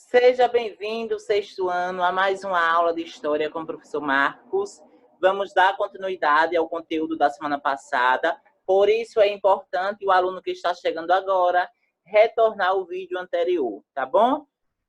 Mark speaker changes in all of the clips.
Speaker 1: Seja bem-vindo, sexto ano, a mais uma aula de História com o professor Marcos. Vamos dar continuidade ao conteúdo da semana passada, por isso é importante o aluno que está chegando agora retornar o vídeo anterior, tá bom?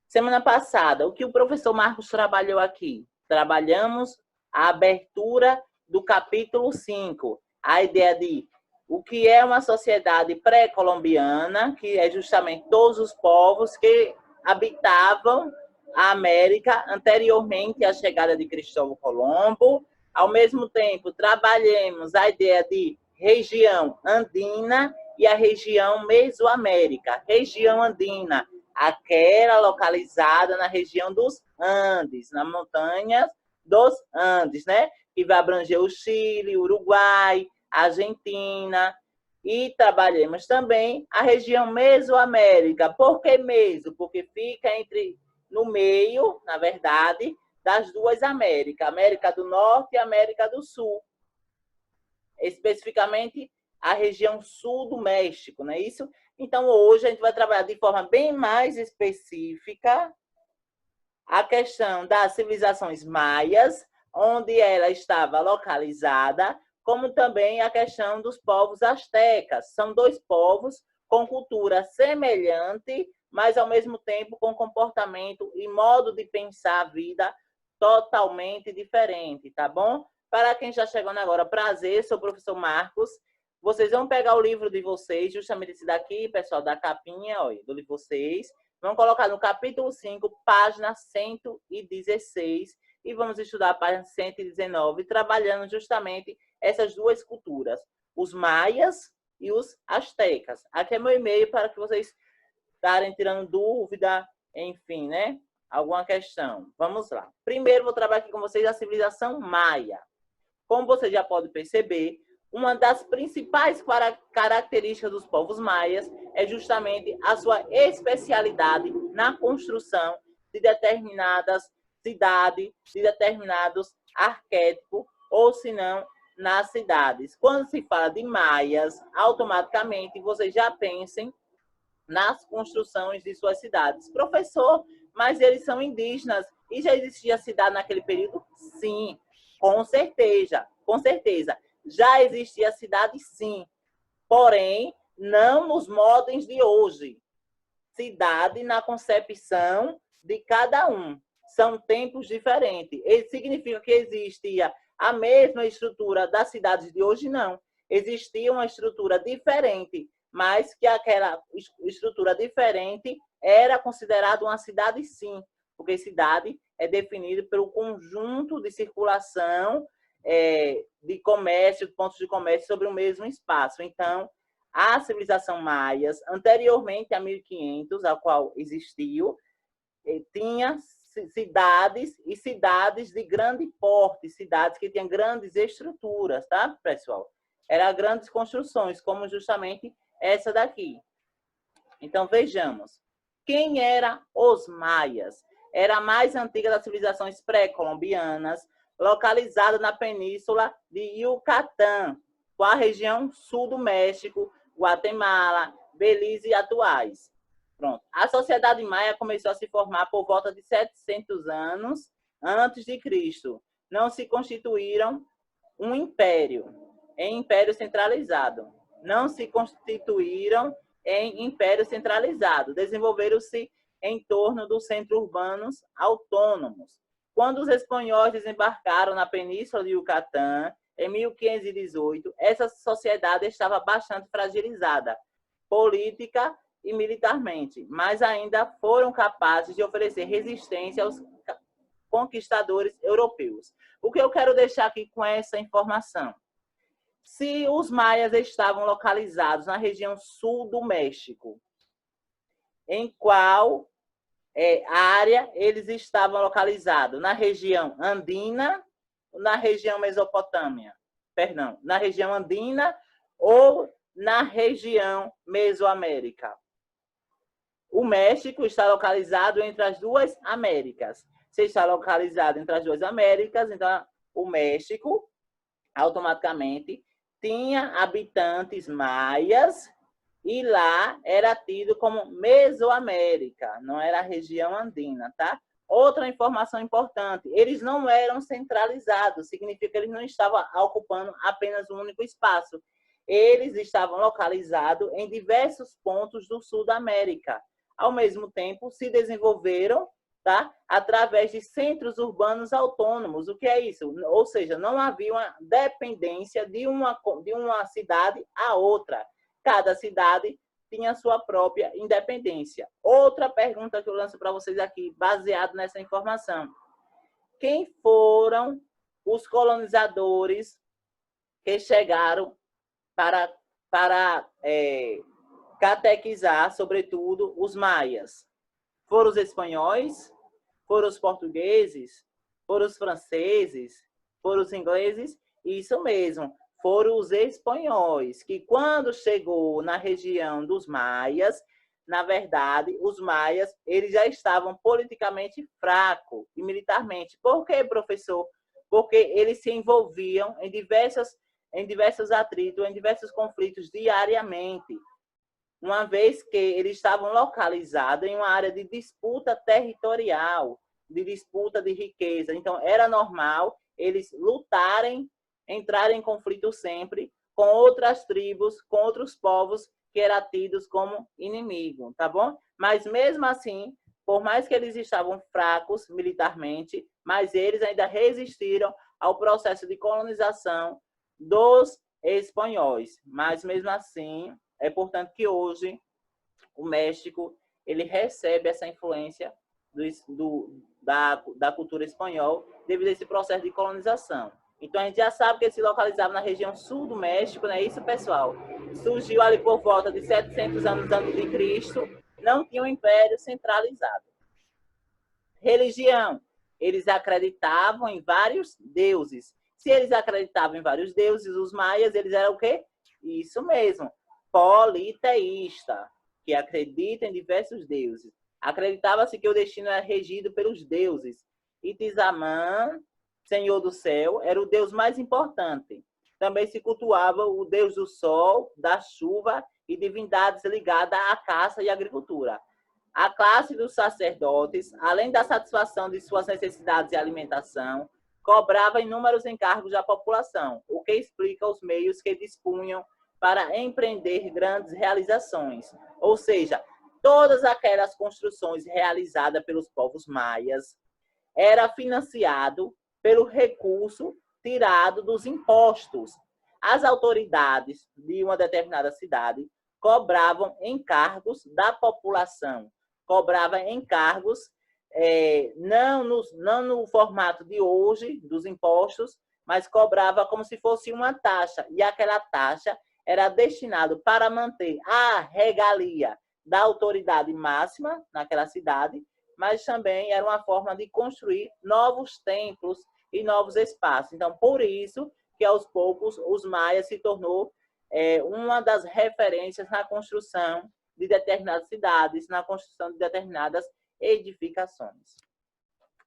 Speaker 1: Semana passada, o que o professor Marcos trabalhou aqui? Trabalhamos a abertura do capítulo 5, a ideia de o que é uma sociedade pré-colombiana, que é justamente todos os povos que habitavam a América anteriormente à chegada de Cristóvão Colombo. Ao mesmo tempo, trabalhemos a ideia de região andina e a região Mesoamérica. Região andina, aquela localizada na região dos Andes, nas montanhas dos Andes, né? Que vai abranger o Chile, o Uruguai, a Argentina, e trabalhemos também a região Mesoamérica. Por que Meso? Porque fica no meio, na verdade, das duas Américas, América do Norte e América do Sul. Especificamente, a região sul do México, não é isso? Então, hoje a gente vai trabalhar de forma bem mais específica a questão das civilizações maias, onde ela estava localizada, como também a questão dos povos astecas. São dois povos com cultura semelhante, mas ao mesmo tempo com comportamento e modo de pensar a vida totalmente diferente, tá bom? Para quem está chegando agora, prazer, sou o professor Marcos. Vocês vão pegar o livro de vocês, justamente esse daqui, pessoal, da capinha, olha, do livro de vocês. Vamos colocar no capítulo 5, página 116, e vamos estudar a página 119, trabalhando justamente essas duas culturas, os maias e os astecas. Aqui é meu e-mail para que vocês estarem tirando dúvida, enfim, né? Alguma questão. Vamos lá. Primeiro, vou trabalhar aqui com vocês a civilização maia. Como você já pode perceber, uma das principais características dos povos maias é justamente a sua especialidade na construção de determinadas cidades, de determinados arquétipos, ou se não, nas cidades. Quando se fala de maias, automaticamente vocês já pensem nas construções de suas cidades. Professor, mas eles são indígenas e já existia cidade naquele período? Sim, com certeza, com certeza. Já existia cidade, sim, porém, não nos modos de hoje. Cidade na concepção de cada um. São tempos diferentes. Isso significa que existia a mesma estrutura das cidades de hoje? Não. Existia uma estrutura diferente, mas que aquela estrutura diferente era considerada uma cidade, sim, porque cidade é definida pelo conjunto de circulação de comércio, pontos de comércio sobre o mesmo espaço. Então, a civilização maias, anteriormente a 1500, a qual existiu, tinha cidades e cidades de grande porte, cidades que tinham grandes estruturas, tá, pessoal? Eram grandes construções, como justamente essa daqui. Então, vejamos. Quem eram os maias? Era a mais antiga das civilizações pré-colombianas, localizada na península de Yucatán, com a região sul do México, Guatemala, Belize e atuais. Pronto. A sociedade maia começou a se formar por volta de 700 anos antes de Cristo. Não se constituíram um império, em império centralizado. Não se constituíram em império centralizado. Desenvolveram-se em torno dos centros urbanos autônomos. Quando os espanhóis desembarcaram na península de Yucatán, em 1518, essa sociedade estava bastante fragilizada, política e militarmente, mas ainda foram capazes de oferecer resistência aos conquistadores europeus. O que eu quero deixar aqui com essa informação? Se os maias estavam localizados na região sul do México, em qual área eles estavam localizados? Na região andina ou na região mesopotâmia? Perdão, na região andina ou na região Mesoamérica? O México está localizado entre as duas Américas. Se está localizado entre as duas Américas, então o México automaticamente tinha habitantes maias E lá era tido como Mesoamérica, não era a região andina, tá? Outra informação importante, eles não eram centralizados, significa que eles não estavam ocupando apenas um único espaço. Eles estavam localizados em diversos pontos do sul da América. Ao mesmo tempo, se desenvolveram, tá? Através de centros urbanos autônomos. O que é isso? Ou seja, não havia uma dependência de uma cidade a outra. Cada cidade tinha sua própria independência. Outra pergunta que eu lanço para vocês aqui, baseado nessa informação. Quem foram os colonizadores que chegaram para catequizar, sobretudo, os maias? Foram os espanhóis? Foram os portugueses? Foram os franceses? Foram os ingleses? Isso mesmo, foram os espanhóis, que quando chegou na região dos maias, na verdade, os maias, eles já estavam politicamente fracos e militarmente. Por quê, professor? Porque eles se envolviam em diversos atritos, em diversos conflitos diariamente, uma vez que eles estavam localizados em uma área de disputa territorial, de disputa de riqueza. Então, era normal eles lutarem, entrarem em conflito sempre com outras tribos, com outros povos que eram tidos como inimigo, tá bom? Mas, mesmo assim, por mais que eles estavam fracos militarmente, mas eles ainda resistiram ao processo de colonização dos espanhóis. Mas, mesmo assim, é portanto que hoje o México ele recebe essa influência da cultura espanhola devido a esse processo de colonização. Então a gente já sabe que ele se localizava na região sul do México, não é isso, pessoal? Surgiu ali por volta de 700 anos antes de Cristo, não tinha um império centralizado. Religião, eles acreditavam em vários deuses. Se eles acreditavam em vários deuses, os maias, eles eram o quê? Isso mesmo, politeísta, que acredita em diversos deuses. Acreditava-se que o destino era regido pelos deuses. Itizamã, senhor do céu, era o deus mais importante. Também se cultuava o deus do sol, da chuva e divindades ligadas à caça e agricultura. A classe dos sacerdotes, além da satisfação de suas necessidades e alimentação, cobrava inúmeros encargos da população, o que explica os meios que dispunham para empreender grandes realizações. Ou seja, todas aquelas construções realizadas pelos povos maias era financiado pelo recurso tirado dos impostos. As autoridades de uma determinada cidade cobravam encargos da população, cobrava encargos não no formato de hoje, dos impostos, mas cobrava como se fosse uma taxa, e aquela taxa era destinada para manter a regalia da autoridade máxima naquela cidade, mas também era uma forma de construir novos templos e novos espaços. Então, por isso que aos poucos os maias se tornou uma das referências na construção de determinadas cidades, na construção de determinadas edificações.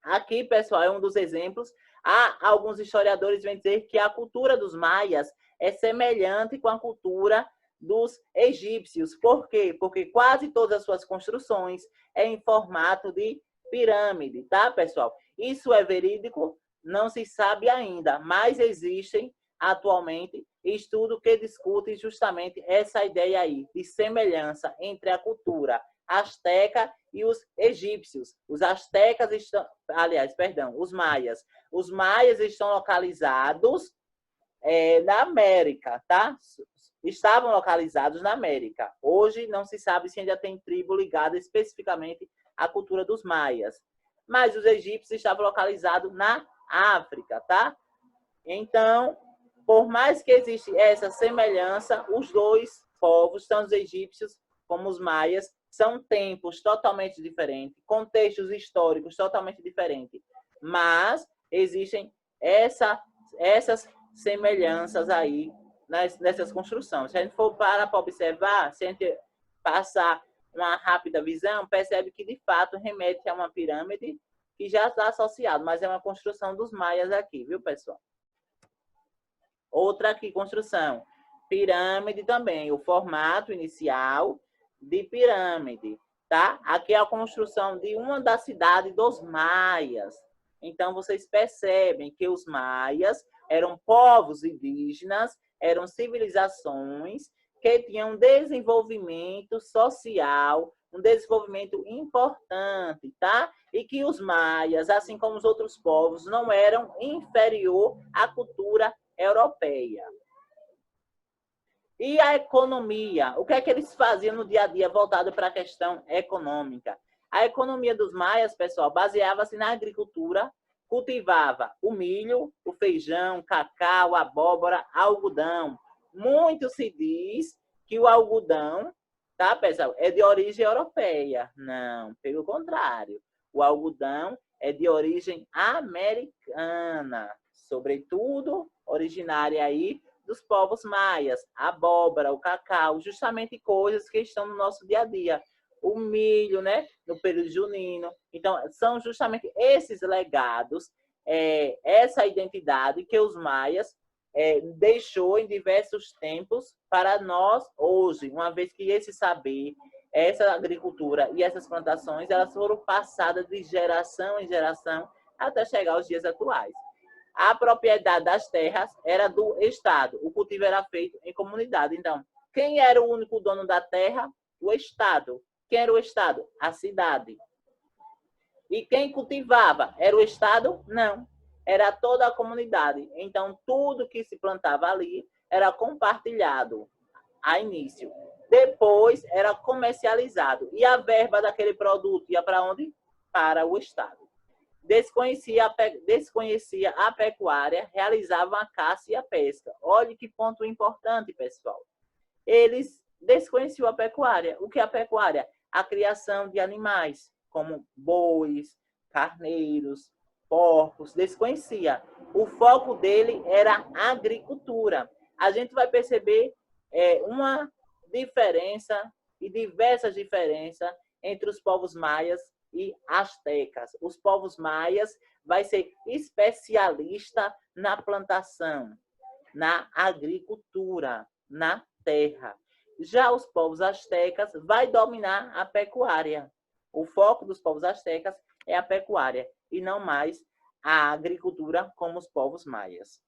Speaker 1: Aqui, pessoal, é um dos exemplos. Há alguns historiadores que vêm dizer que a cultura dos maias é semelhante com a cultura dos egípcios. Por quê? Porque quase todas as suas construções é em formato de pirâmide, tá, pessoal? Isso é verídico? Não se sabe ainda, mas existem atualmente estudos que discutem justamente essa ideia aí de semelhança entre a cultura asteca e os egípcios. Os astecas estão, os maias. Os maias estão localizados na América, tá? Estavam localizados na América. Hoje não se sabe se ainda tem tribo ligada especificamente à cultura dos maias. Mas os egípcios estavam localizados na África, tá? Então, por mais que exista essa semelhança, os dois povos, tanto os egípcios como os maias, são tempos totalmente diferentes, contextos históricos totalmente diferentes. Mas existem essas semelhanças aí nessas construções. Se a gente for para observar, se a gente passar uma rápida visão, percebe que de fato remete a uma pirâmide que já está associado, mas é uma construção dos maias aqui, viu, pessoal? Outra aqui, construção. Pirâmide também, o formato inicial de pirâmide, tá? Aqui é a construção de uma da cidade dos maias. Então, vocês percebem que os maias eram povos indígenas, eram civilizações que tinham desenvolvimento social, um desenvolvimento importante, tá? E que os maias, assim como os outros povos, não eram inferior à cultura europeia. E a economia? O que é que eles faziam no dia a dia voltado para a questão econômica? A economia dos maias, pessoal, baseava-se na agricultura, cultivava o milho, o feijão, cacau, abóbora, algodão. Muito se diz que o algodão, tá, pessoal, é de origem europeia. Não, pelo contrário. O algodão é de origem americana, sobretudo originária aí dos povos maias, a abóbora, o cacau, justamente coisas que estão no nosso dia a dia. O milho, né, no período junino. Então, são justamente esses legados, essa identidade que os maias deixou em diversos tempos para nós hoje, uma vez que esse saber, essa agricultura e essas plantações, elas foram passadas de geração em geração até chegar aos dias atuais. A propriedade das terras era do Estado. O cultivo era feito em comunidade. Então, quem era o único dono da terra? O Estado. Quem era o Estado? A cidade. E quem cultivava? Era o Estado? Não. Era toda a comunidade. Então, tudo que se plantava ali era compartilhado a início. Depois, era comercializado. E a verba daquele produto ia para onde? Para o Estado. Desconhecia a pecuária, realizavam a caça e a pesca. Olha que ponto importante, pessoal. Eles desconheciam a pecuária. O que é a pecuária? A criação de animais, como bois, carneiros, porcos, desconhecia. O foco dele era a agricultura. A gente vai perceber uma diferença e diversas diferenças entre os povos maias e astecas. Os povos maias vai ser especialista na plantação, na agricultura, na terra. Já os povos astecas vai dominar a pecuária. O foco dos povos astecas é a pecuária e não mais a agricultura como os povos maias.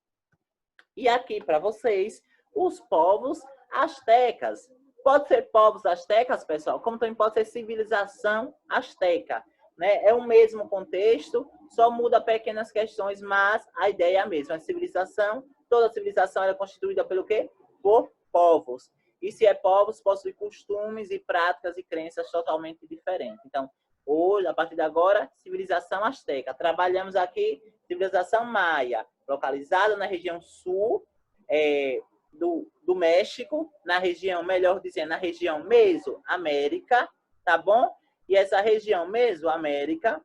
Speaker 1: E aqui para vocês, os povos astecas. Pode ser povos astecas, pessoal, como também pode ser civilização asteca. Né? É o mesmo contexto, só muda pequenas questões, mas a ideia é a mesma. A civilização, toda civilização é constituída pelo quê? Por povos. E se é povos, possui costumes e práticas e crenças totalmente diferentes. Então, hoje, a partir de agora, civilização asteca. Trabalhamos aqui civilização maia, localizada na região sul do México, na região, melhor dizendo, na região Mesoamérica, tá bom? E essa região Mesoamérica,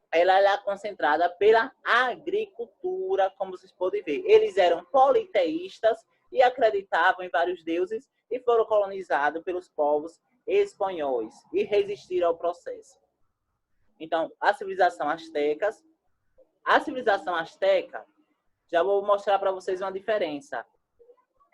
Speaker 1: ela é concentrada pela agricultura, como vocês podem ver. Eles eram politeístas e acreditavam em vários deuses e foram colonizados pelos povos espanhóis e resistiram ao processo. Então, a civilização asteca, já vou mostrar para vocês uma diferença.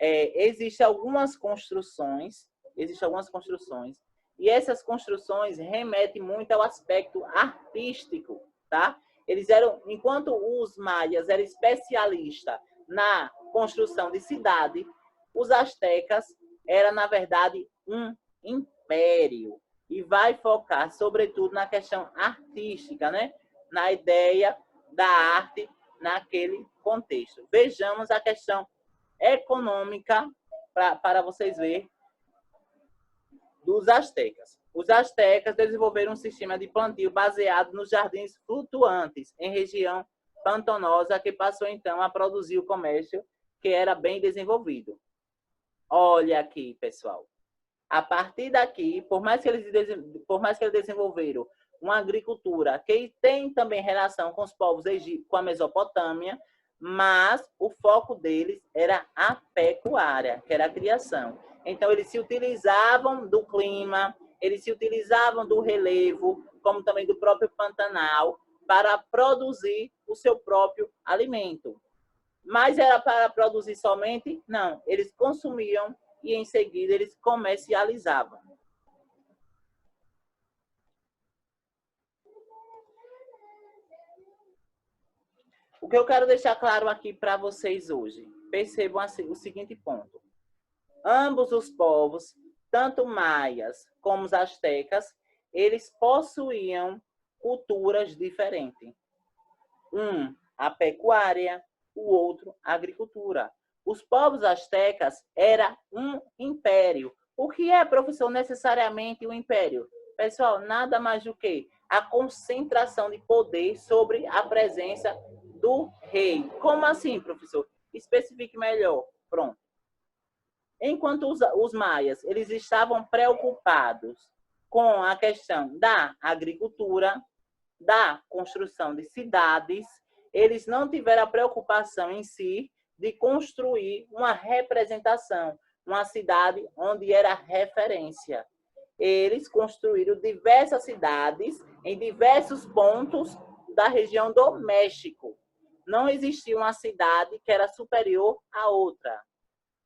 Speaker 1: Existem algumas construções, e essas construções remetem muito ao aspecto artístico, tá? Eles eram, enquanto os maias eram especialistas na construção de cidade, os astecas eram, na verdade, um império. E vai focar, sobretudo, na questão artística, né? Na ideia da arte naquele contexto. Vejamos a questão econômica para vocês verem dos astecas. Os astecas desenvolveram um sistema de plantio baseado nos jardins flutuantes em região pantanosa que passou então a produzir o comércio que era bem desenvolvido. Olha aqui, pessoal. A partir daqui, por mais que eles desenvolveram uma agricultura que tem também relação com os povos egípcios, com a Mesopotâmia, mas o foco deles era a pecuária, que era a criação. Então, eles se utilizavam do clima, eles se utilizavam do relevo, como também do próprio Pantanal, para produzir o seu próprio alimento. Mas era para produzir somente? Não, eles consumiam e em seguida eles comercializavam. O que eu quero deixar claro aqui para vocês hoje, percebam o seguinte ponto. Ambos os povos, tanto maias como os astecas, eles possuíam culturas diferentes. Um, a pecuária, o outro, a agricultura. Os povos astecas era um império. O que é, professor, necessariamente um império? Pessoal, nada mais do que a concentração de poder sobre a presença do rei. Como assim, professor? Especifique melhor. Pronto. Enquanto os maias, eles estavam preocupados com a questão da agricultura, da construção de cidades, eles não tiveram a preocupação em si de construir uma representação, uma cidade onde era referência. Eles construíram diversas cidades em diversos pontos da região do México. Não existia uma cidade que era superior à outra,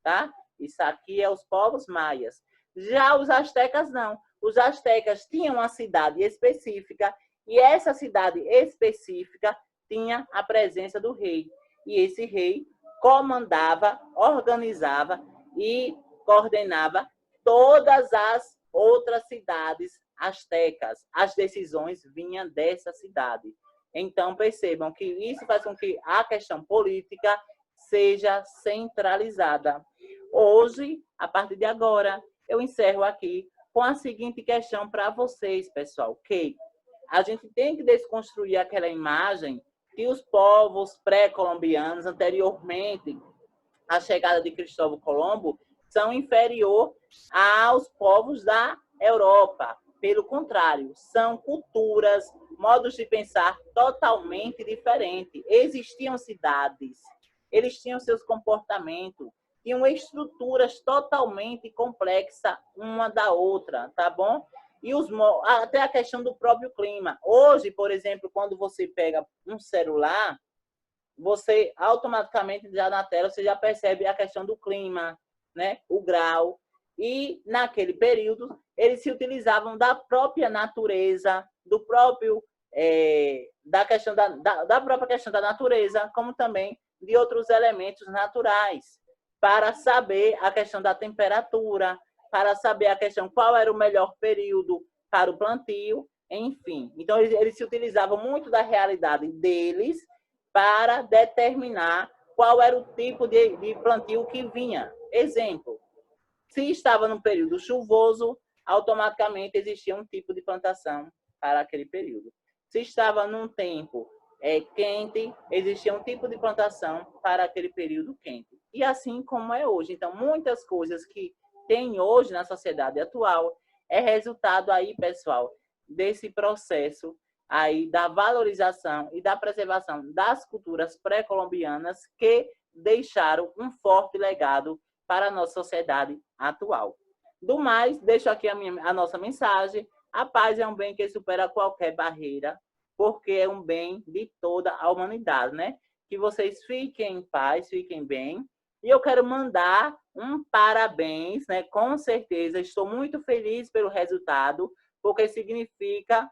Speaker 1: tá? Isso aqui é os povos maias. Já os astecas não. Os astecas tinham uma cidade específica e essa cidade específica tinha a presença do rei. E esse rei comandava, organizava e coordenava todas as outras cidades astecas. As decisões vinham dessa cidade. Então, percebam que isso faz com que a questão política seja centralizada. Hoje, a partir de agora, eu encerro aqui com a seguinte questão para vocês, pessoal, que a gente tem que desconstruir aquela imagem que os povos pré-colombianos, anteriormente à chegada de Cristóvão Colombo, são inferior aos povos da Europa. Pelo contrário, são culturas, modos de pensar totalmente diferentes. Existiam cidades, eles tinham seus comportamentos, tinham estruturas totalmente complexas uma da outra, tá bom? E até a questão do próprio clima. Hoje, por exemplo, quando você pega um celular, você automaticamente já na tela você já percebe a questão do clima, né? O grau. E naquele período eles se utilizavam da própria natureza, do próprio da questão da própria questão da natureza, como também de outros elementos naturais, para saber a questão da temperatura, para saber a questão qual era o melhor período para o plantio, enfim. Então, eles se utilizavam muito da realidade deles para determinar qual era o tipo de plantio que vinha. Exemplo, se estava no período chuvoso, automaticamente existia um tipo de plantação para aquele período. Se estava num tempo quente, existia um tipo de plantação para aquele período quente. E assim como é hoje. Então, muitas coisas que tem hoje na sociedade atual é resultado aí, pessoal, desse processo aí da valorização e da preservação das culturas pré-colombianas que deixaram um forte legado para a nossa sociedade atual. Do mais, deixo aqui a nossa mensagem. A paz é um bem que supera qualquer barreira, porque é um bem de toda a humanidade, né? Que vocês fiquem em paz, fiquem bem. E eu quero mandar um parabéns, né? Com certeza, estou muito feliz pelo resultado, porque significa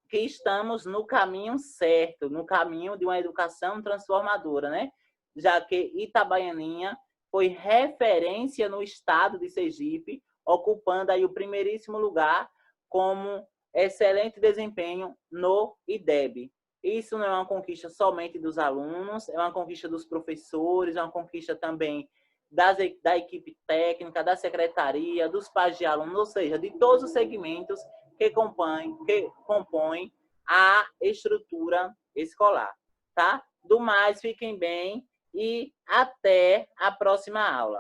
Speaker 1: que estamos no caminho certo, no caminho de uma educação transformadora, né? Já que Itabaianinha foi referência no estado de Sergipe, ocupando aí o primeiríssimo lugar como excelente desempenho no IDEB. Isso não é uma conquista somente dos alunos, é uma conquista dos professores, é uma conquista também da equipe técnica, da secretaria, dos pais de alunos, ou seja, de todos os segmentos que compõem a estrutura escolar, tá? Do mais, fiquem bem e até a próxima aula.